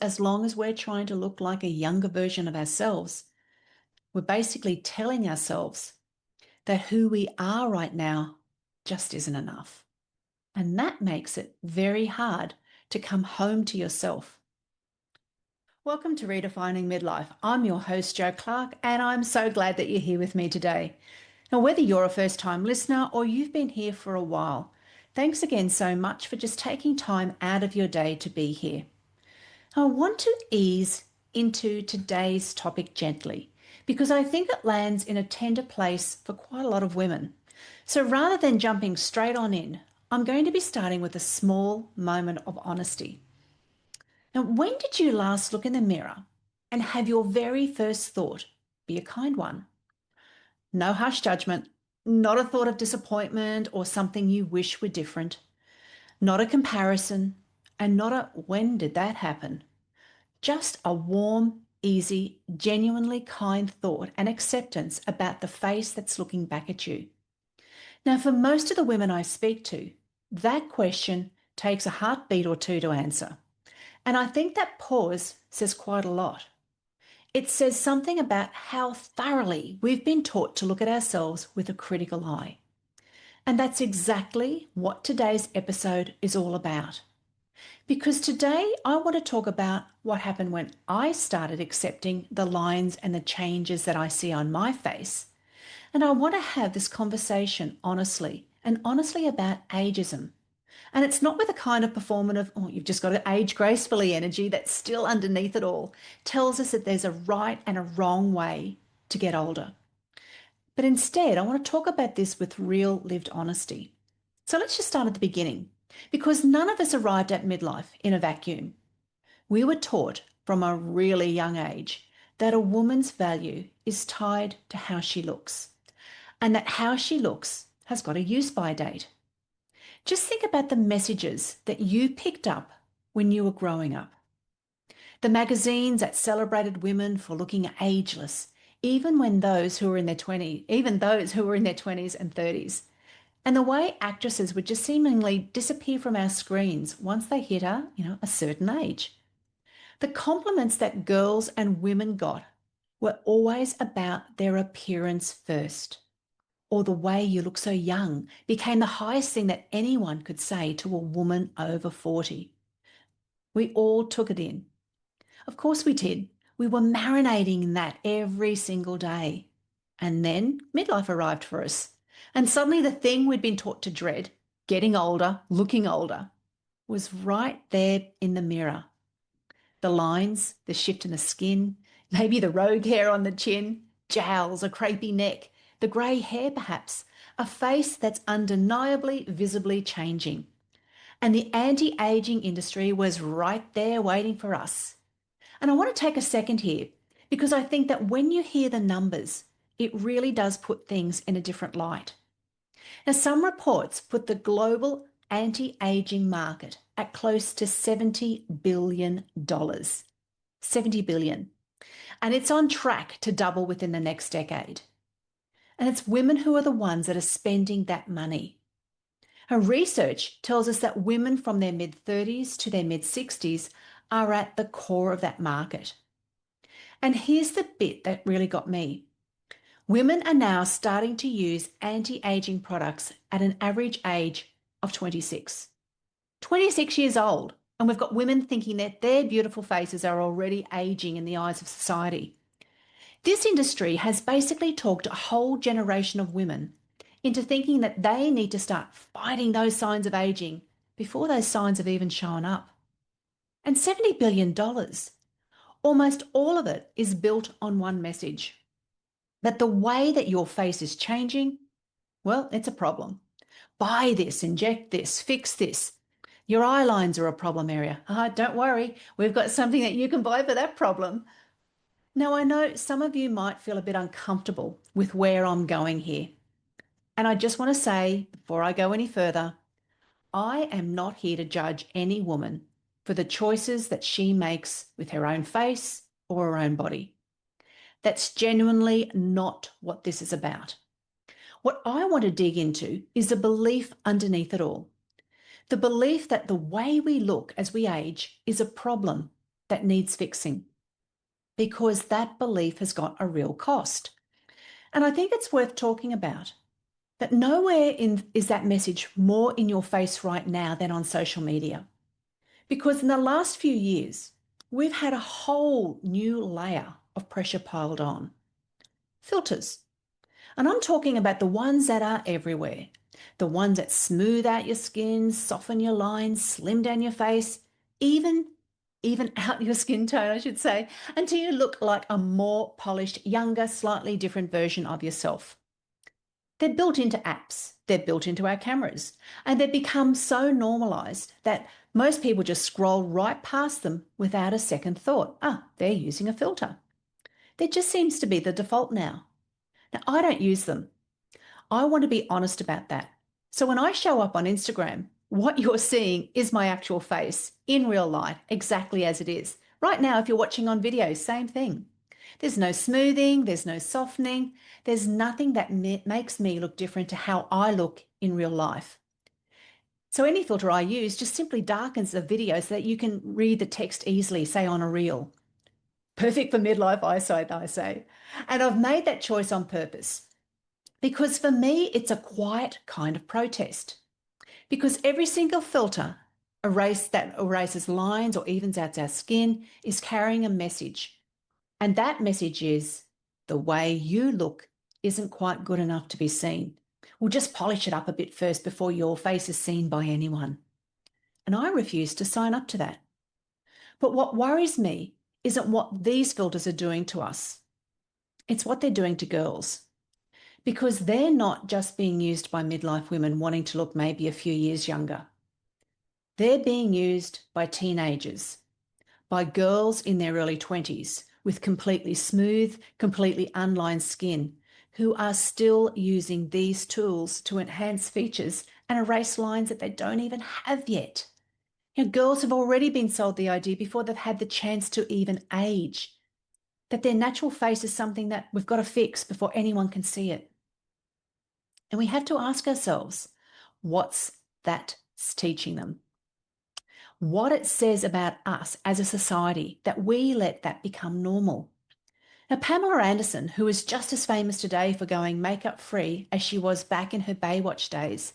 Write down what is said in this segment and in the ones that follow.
as long as we're trying to look like a younger version of ourselves, we're basically telling ourselves that who we are right now just isn't enough. And that makes it very hard to come home to yourself. Welcome to Redefining Midlife. I'm your host, Jo Clark, and I'm so glad that you're here with me today. Now, whether you're a first time listener or you've been here for a while, thanks again so much for just taking time out of your day to be here. I want to ease into today's topic gently because I think it lands in a tender place for quite a lot of women. So rather than jumping straight on in, I'm going to be starting with a small moment of honesty. Now, when did you last look in the mirror and have your very first thought be a kind one? No harsh judgment, not a thought of disappointment or something you wish were different, not a comparison, and not a when did that happen? Just a warm, easy, genuinely kind thought and acceptance about the face that's looking back at you. Now, for most of the women I speak to, that question takes a heartbeat or two to answer. And I think that pause says quite a lot. It says something about how thoroughly we've been taught to look at ourselves with a critical eye. And that's exactly what today's episode is all about. Because today I want to talk about what happened when I started accepting the lines and the changes that I see on my face. And I want to have this conversation honestly and honestly about ageism. And it's not with a kind of performative, oh, you've just got to age gracefully energy that's still underneath it all, tells us that there's a right and a wrong way to get older. But instead, I want to talk about this with real lived honesty. So let's just start at the beginning, because none of us arrived at midlife in a vacuum. We were taught from a really young age that a woman's value is tied to how she looks, and that how she looks has got a use by date. Just think about the messages that you picked up when you were growing up. The magazines that celebrated women for looking ageless, even those who were in their 20s and 30s. And the way actresses would just seemingly disappear from our screens once they hit a certain age. The compliments that girls and women got were always about their appearance first, or the way you look so young became the highest thing that anyone could say to a woman over 40. We all took it in. Of course we did. We were marinating in that every single day. And then midlife arrived for us. And suddenly the thing we'd been taught to dread, getting older, looking older, was right there in the mirror. The lines, the shift in the skin, maybe the rogue hair on the chin, jowls, a crepey neck, the grey hair perhaps, a face that's undeniably visibly changing. And the anti-aging industry was right there waiting for us. And I want to take a second here because I think that when you hear the numbers, it really does put things in a different light. Now, some reports put the global anti-aging market at close to $70 billion. $70 billion. And it's on track to double within the next decade. And it's women who are the ones that are spending that money. Her research tells us that women from their mid-30s to their mid-60s are at the core of that market. And here's the bit that really got me. Women are now starting to use anti-aging products at an average age of 26. 26 years old. And we've got women thinking that their beautiful faces are already aging in the eyes of society. This industry has basically talked a whole generation of women into thinking that they need to start fighting those signs of aging before those signs have even shown up. And $70 billion, almost all of it is built on one message. That the way that your face is changing, well, it's a problem. Buy this, inject this, fix this. Your eye lines are a problem area. Don't worry, we've got something that you can buy for that problem. Now, I know some of you might feel a bit uncomfortable with where I'm going here. And I just want to say, before I go any further, I am not here to judge any woman for the choices that she makes with her own face or her own body. That's genuinely not what this is about. What I want to dig into is the belief underneath it all. The belief that the way we look as we age is a problem that needs fixing, because that belief has got a real cost. And I think it's worth talking about that nowhere is that message more in your face right now than on social media. Because in the last few years, we've had a whole new layer of pressure piled on. Filters. And I'm talking about the ones that are everywhere. The ones that smooth out your skin, soften your lines, slim down your face, even out your skin tone, I should say, until you look like a more polished, younger, slightly different version of yourself. They're built into apps, they're built into our cameras, and they've become so normalized that most people just scroll right past them without a second thought. They're using a filter. That just seems to be the default now. Now, I don't use them. I want to be honest about that. So when I show up on Instagram, what you're seeing is my actual face in real life, exactly as it is. Right now, if you're watching on video, same thing. There's no smoothing, there's no softening, there's nothing that makes me look different to how I look in real life. So any filter I use just simply darkens the video so that you can read the text easily, say on a reel. Perfect for midlife eyesight, I say. And I've made that choice on purpose because for me, it's a quiet kind of protest. Because every single filter that erases lines or evens out our skin is carrying a message. And that message is the way you look isn't quite good enough to be seen. We'll just polish it up a bit first before your face is seen by anyone. And I refuse to sign up to that. But what worries me isn't what these filters are doing to us. It's what they're doing to girls. Because they're not just being used by midlife women wanting to look maybe a few years younger. They're being used by teenagers, by girls in their early 20s with completely smooth, completely unlined skin who are still using these tools to enhance features and erase lines that they don't even have yet. You know, girls have already been sold the idea before they've had the chance to even age, that their natural face is something that we've got to fix before anyone can see it. And we have to ask ourselves, what's that teaching them? What it says about us as a society that we let that become normal. Now, Pamela Anderson, who is just as famous today for going makeup free as she was back in her Baywatch days,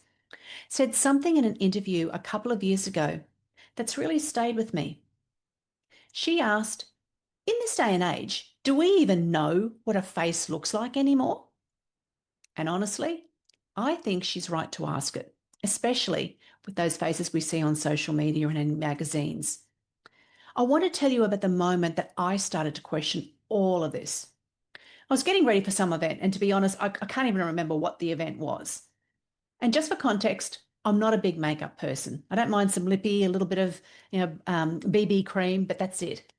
said something in an interview a couple of years ago that's really stayed with me. She asked, in this day and age, do we even know what a face looks like anymore? And honestly, I think she's right to ask it, especially with those faces we see on social media and in magazines. I want to tell you about the moment that I started to question all of this. I was getting ready for some event, and to be honest, I can't even remember what the event was. And just for context, I'm not a big makeup person. I don't mind some lippy, a little bit of BB cream, but that's it.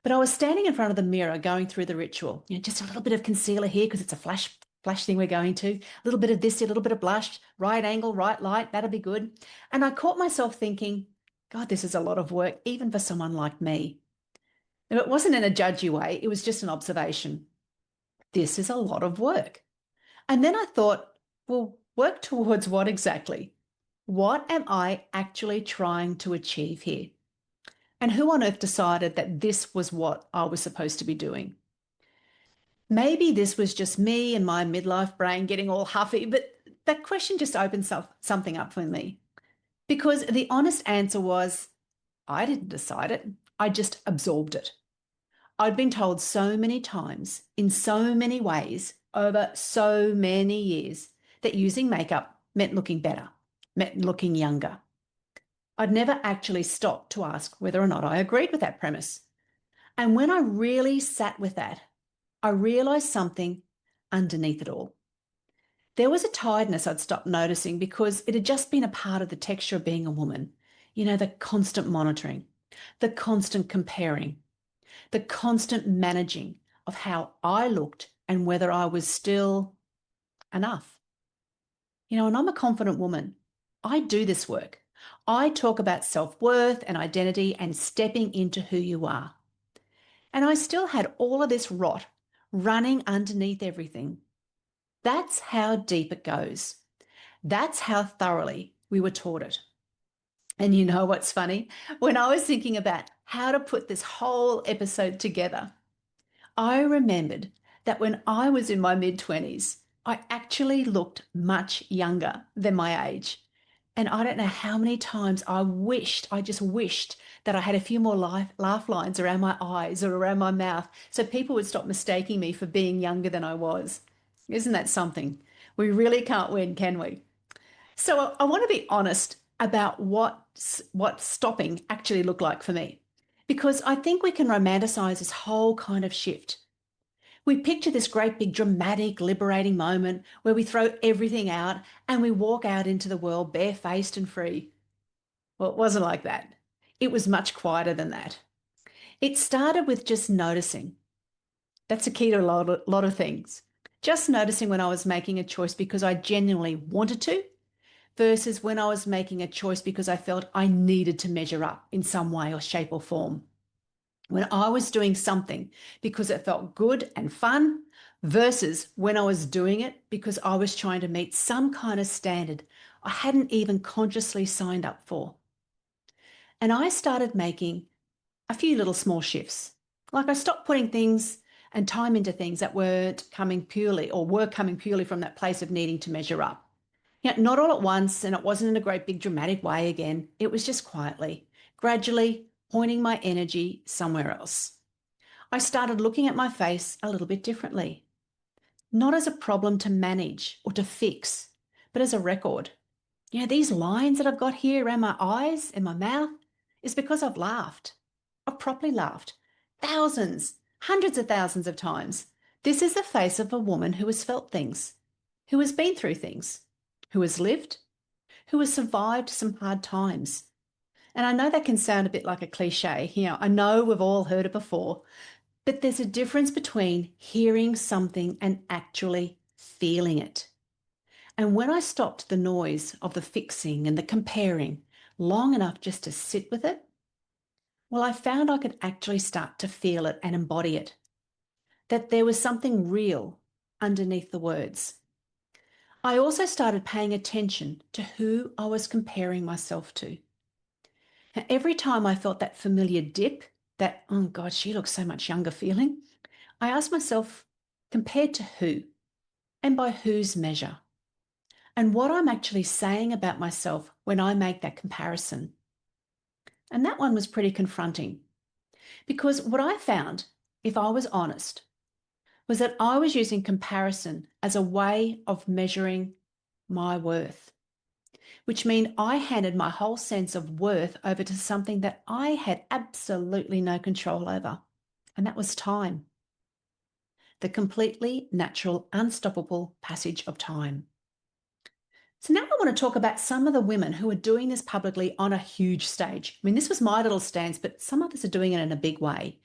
But I was standing in front of the mirror going through the ritual, just a little bit of concealer here because it's a flash thing we're going to, a little bit of this, a little bit of blush, right angle, right light, that'll be good. And I caught myself thinking, God, this is a lot of work, even for someone like me. Now, it wasn't in a judgy way, it was just an observation. This is a lot of work. And then I thought, well, work towards what exactly? What am I actually trying to achieve here? And who on earth decided that this was what I was supposed to be doing? Maybe this was just me and my midlife brain getting all huffy, but that question just opened something up for me. Because the honest answer was, I didn't decide it, I just absorbed it. I'd been told so many times, in so many ways, over so many years, that using makeup meant looking better, meant looking younger. I'd never actually stopped to ask whether or not I agreed with that premise. And when I really sat with that, I realised something underneath it all. There was a tiredness I'd stopped noticing because it had just been a part of the texture of being a woman. The constant monitoring, the constant comparing, the constant managing of how I looked and whether I was still enough. And I'm a confident woman. I do this work. I talk about self-worth and identity and stepping into who you are. And I still had all of this rot running underneath everything. That's how deep it goes. That's how thoroughly we were taught it. And you know what's funny? When I was thinking about how to put this whole episode together, I remembered that when I was in my mid-20s, I actually looked much younger than my age. And I don't know how many times I just wished that I had a few more laugh lines around my eyes or around my mouth so people would stop mistaking me for being younger than I was. Isn't that something? We really can't win, can we? So I want to be honest about what stopping actually looked like for me, because I think we can romanticize this whole kind of shift. We picture this great big dramatic liberating moment where we throw everything out and we walk out into the world barefaced and free. Well, it wasn't like that. It was much quieter than that. It started with just noticing. That's a key to lot of things. Just noticing when I was making a choice because I genuinely wanted to versus when I was making a choice because I felt I needed to measure up in some way or shape or form. When I was doing something because it felt good and fun versus when I was doing it because I was trying to meet some kind of standard I hadn't even consciously signed up for. And I started making a few little small shifts. Like I stopped putting things and time into things that weren't coming purely or were coming purely from that place of needing to measure up. Not all at once, and it wasn't in a great big dramatic way again. It was just quietly, gradually pointing my energy somewhere else. I started looking at my face a little bit differently, not as a problem to manage or to fix, but as a record. These lines that I've got here around my eyes and my mouth is because I've laughed. I've properly laughed. Thousands, hundreds of thousands of times. This is the face of a woman who has felt things, who has been through things, who has lived, who has survived some hard times. And I know that can sound a bit like a cliche. I know we've all heard it before, but there's a difference between hearing something and actually feeling it. And when I stopped the noise of the fixing and the comparing long enough just to sit with it, well, I found I could actually start to feel it and embody it, that there was something real underneath the words. I also started paying attention to who I was comparing myself to. Now, every time I felt that familiar dip, that, oh God, she looks so much younger feeling, I asked myself, compared to who and by whose measure? And what I'm actually saying about myself when I make that comparison. And that one was pretty confronting because what I found, if I was honest, was that I was using comparison as a way of measuring my worth, which means I handed my whole sense of worth over to something that I had absolutely no control over, and that was time. The completely natural, unstoppable passage of time. So now I want to talk about some of the women who are doing this publicly on a huge stage. I mean, this was my little stance, but some others are doing it in a big way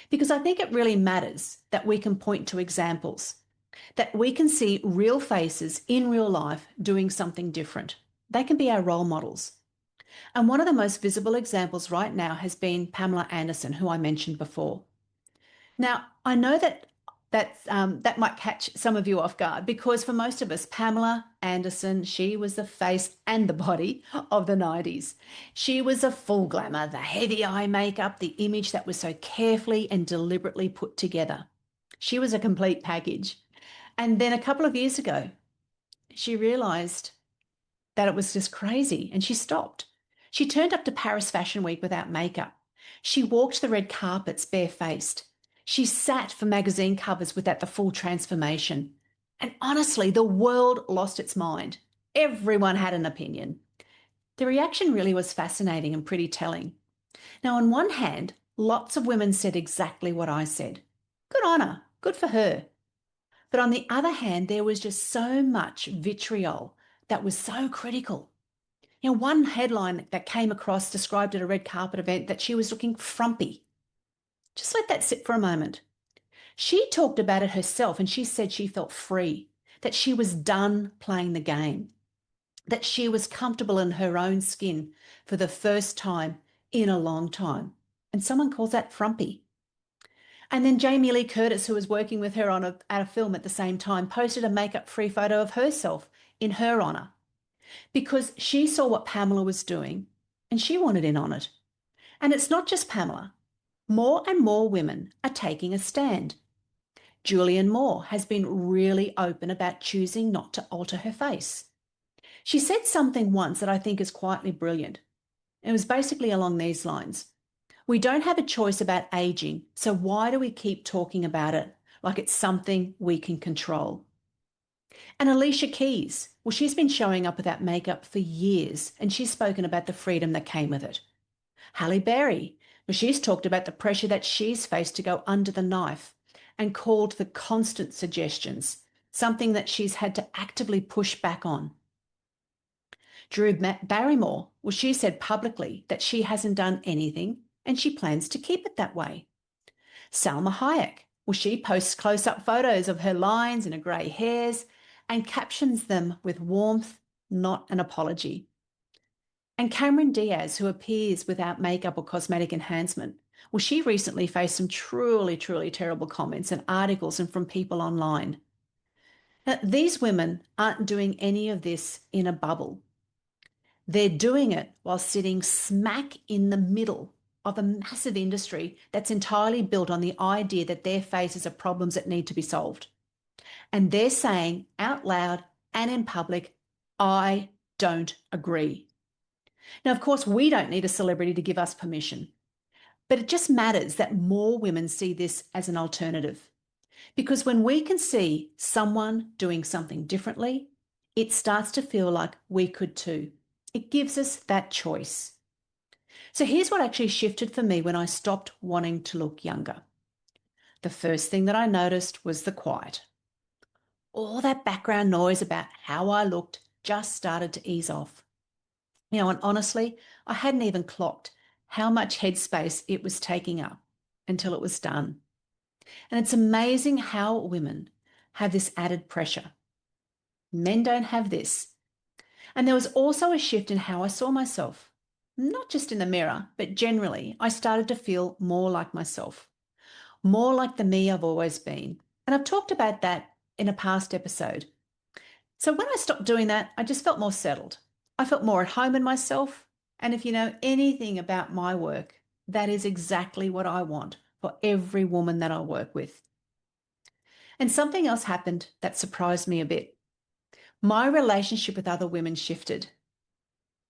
because I think it really matters that we can point to examples, that we can see real faces in real life doing something different. They can be our role models. And one of the most visible examples right now has been Pamela Anderson, who I mentioned before. Now, I know that might catch some of you off guard because for most of us, Pamela Anderson, she was the face and the body of the 90s. She was a full glamour, the heavy eye makeup, the image that was so carefully and deliberately put together. She was a complete package. And then a couple of years ago, she realized that it was just crazy and she stopped. She turned up to Paris Fashion Week without makeup. She walked the red carpets barefaced. She sat for magazine covers without the full transformation. And honestly, the world lost its mind. Everyone had an opinion. The reaction really was fascinating and pretty telling. Now, on one hand, lots of women said exactly what I said. Good on her, good for her. But on the other hand, there was just so much vitriol that was so critical. One headline that came across described at a red carpet event that she was looking frumpy. Just let that sit for a moment. She talked about it herself and she said she felt free, that she was done playing the game, that she was comfortable in her own skin for the first time in a long time. And someone calls that frumpy. And then Jamie Lee Curtis, who was working with her at a film at the same time, posted a makeup-free photo of herself in her honour because she saw what Pamela was doing and she wanted in on it. And it's not just Pamela. More and more women are taking a stand. Julianne Moore has been really open about choosing not to alter her face. She said something once that I think is quietly brilliant. It was basically along these lines. We don't have a choice about aging, so why do we keep talking about it like it's something we can control? And Alicia Keys, well, she's been showing up without makeup for years, and she's spoken about the freedom that came with it. Halle Berry, well, she's talked about the pressure that she's faced to go under the knife and called the constant suggestions, something that she's had to actively push back on. Drew Barrymore, well, she said publicly that she hasn't done anything and she plans to keep it that way. Salma Hayek, well, she posts close-up photos of her lines and her grey hairs and captions them with warmth, not an apology. And Cameron Diaz, who appears without makeup or cosmetic enhancement, well, she recently faced some truly, truly terrible comments and articles and from people online. Now, these women aren't doing any of this in a bubble. They're doing it while sitting smack in the middle of a massive industry that's entirely built on the idea that their faces are problems that need to be solved. And they're saying out loud and in public, I don't agree. Now, of course, we don't need a celebrity to give us permission, but it just matters that more women see this as an alternative. Because when we can see someone doing something differently, it starts to feel like we could too. It gives us that choice. So here's what actually shifted for me when I stopped wanting to look younger. The first thing that I noticed was the quiet. All that background noise about how I looked just started to ease off. And honestly, I hadn't even clocked how much headspace it was taking up until it was done. And it's amazing how women have this added pressure. Men don't have this. And there was also a shift in how I saw myself, not just in the mirror, but generally, I started to feel more like myself, more like the me I've always been. And I've talked about that in a past episode. So when I stopped doing that, I just felt more settled. I felt more at home in myself. And if you know anything about my work, that is exactly what I want for every woman that I work with. And something else happened that surprised me a bit. My relationship with other women shifted.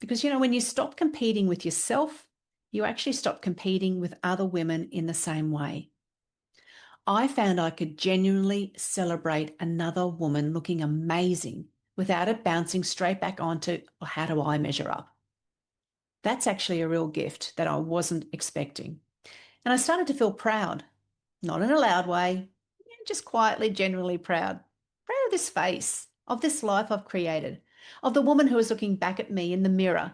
Because, when you stop competing with yourself, you actually stop competing with other women in the same way. I found I could genuinely celebrate another woman looking amazing without it bouncing straight back onto, well, how do I measure up? That's actually a real gift that I wasn't expecting. And I started to feel proud, not in a loud way, just quietly, genuinely proud. Proud of this face, of this life I've created, of the woman who is looking back at me in the mirror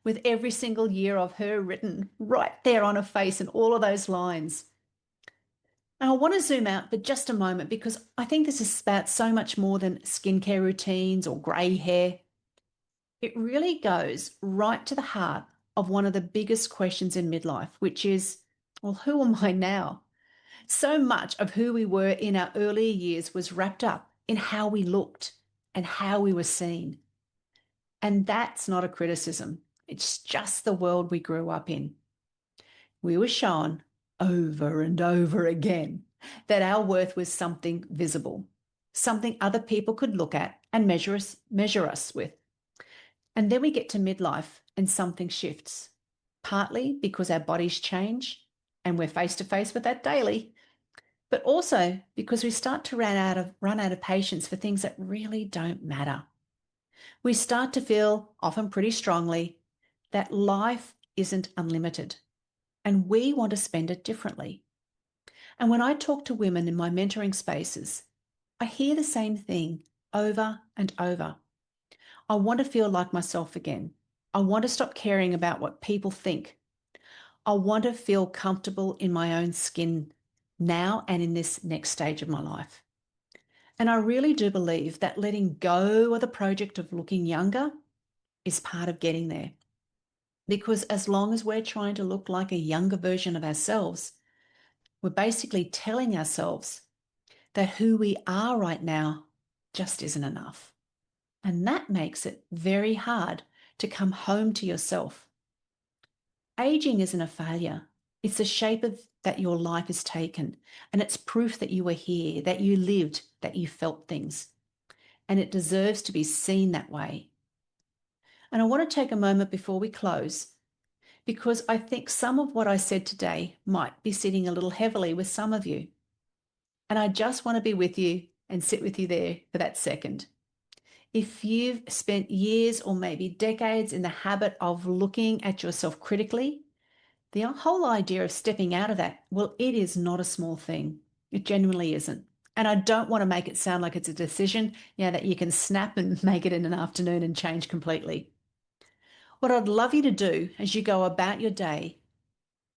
with every single year of her written right there on her face and all of those lines. And I want to zoom out for just a moment because I think this is about so much more than skincare routines or grey hair. It really goes right to the heart of one of the biggest questions in midlife, which is, well, who am I now? So much of who we were in our earlier years was wrapped up in how we looked and how we were seen. And that's not a criticism. It's just the world we grew up in. We were shown over and over again that our worth was something visible, something other people could look at and measure us with. And then we get to midlife and something shifts, partly because our bodies change and we're face to face with that daily, but also because we start to run out of patience for things that really don't matter. We start to feel, often pretty strongly, that life isn't unlimited and we want to spend it differently. And when I talk to women in my mentoring spaces, I hear the same thing over and over. I want to feel like myself again. I want to stop caring about what people think. I want to feel comfortable in my own skin now and in this next stage of my life. And I really do believe that letting go of the project of looking younger is part of getting there. Because as long as we're trying to look like a younger version of ourselves, we're basically telling ourselves that who we are right now just isn't enough. And that makes it very hard to come home to yourself. Aging isn't a failure. It's the shape of that your life is taken. And it's proof that you were here, that you lived, that you felt things. And it deserves to be seen that way. And I want to take a moment before we close, because I think some of what I said today might be sitting a little heavily with some of you. And I just want to be with you and sit with you there for that second. If you've spent years or maybe decades in the habit of looking at yourself critically, the whole idea of stepping out of that, well, it is not a small thing. It genuinely isn't. And I don't want to make it sound like it's a decision, that you can snap and make it in an afternoon and change completely. What I'd love you to do as you go about your day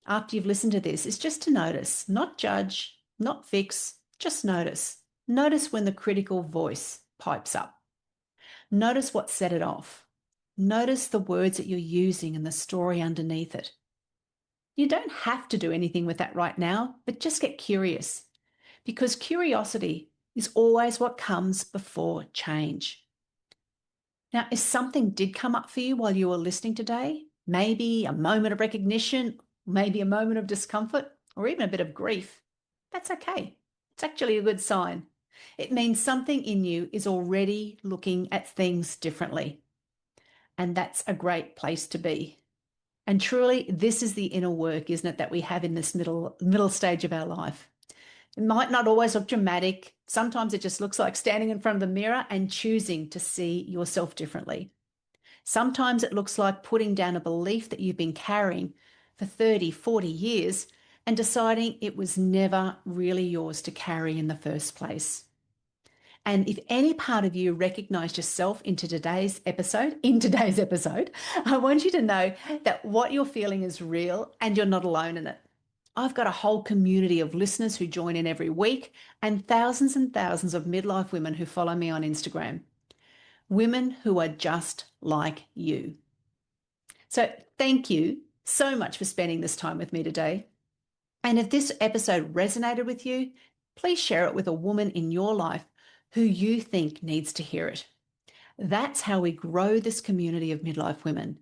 after you've listened to this is just to notice, not judge, not fix, just notice. Notice when the critical voice pipes up. Notice what set it off. Notice the words that you're using and the story underneath it. You don't have to do anything with that right now, but just get curious, because curiosity is always what comes before change. Now, if something did come up for you while you were listening today, maybe a moment of recognition, maybe a moment of discomfort, or even a bit of grief, that's okay. It's actually a good sign. It means something in you is already looking at things differently. And that's a great place to be. And truly, this is the inner work, isn't it, that we have in this middle stage of our life. It might not always look dramatic. Sometimes it just looks like standing in front of the mirror and choosing to see yourself differently. Sometimes it looks like putting down a belief that you've been carrying for 30, 40 years and deciding it was never really yours to carry in the first place. And if any part of you recognized yourself in today's episode, I want you to know that what you're feeling is real and you're not alone in it. I've got a whole community of listeners who join in every week and thousands of midlife women who follow me on Instagram. Women who are just like you. So thank you so much for spending this time with me today. And if this episode resonated with you, please share it with a woman in your life who you think needs to hear it. That's how we grow this community of midlife women.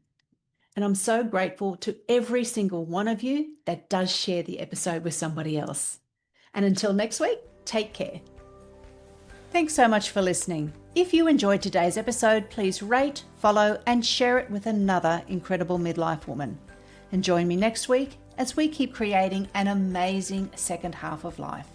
And I'm so grateful to every single one of you that does share the episode with somebody else. And until next week, take care. Thanks so much for listening. If you enjoyed today's episode, please rate, follow, and share it with another incredible midlife woman. And join me next week as we keep creating an amazing second half of life.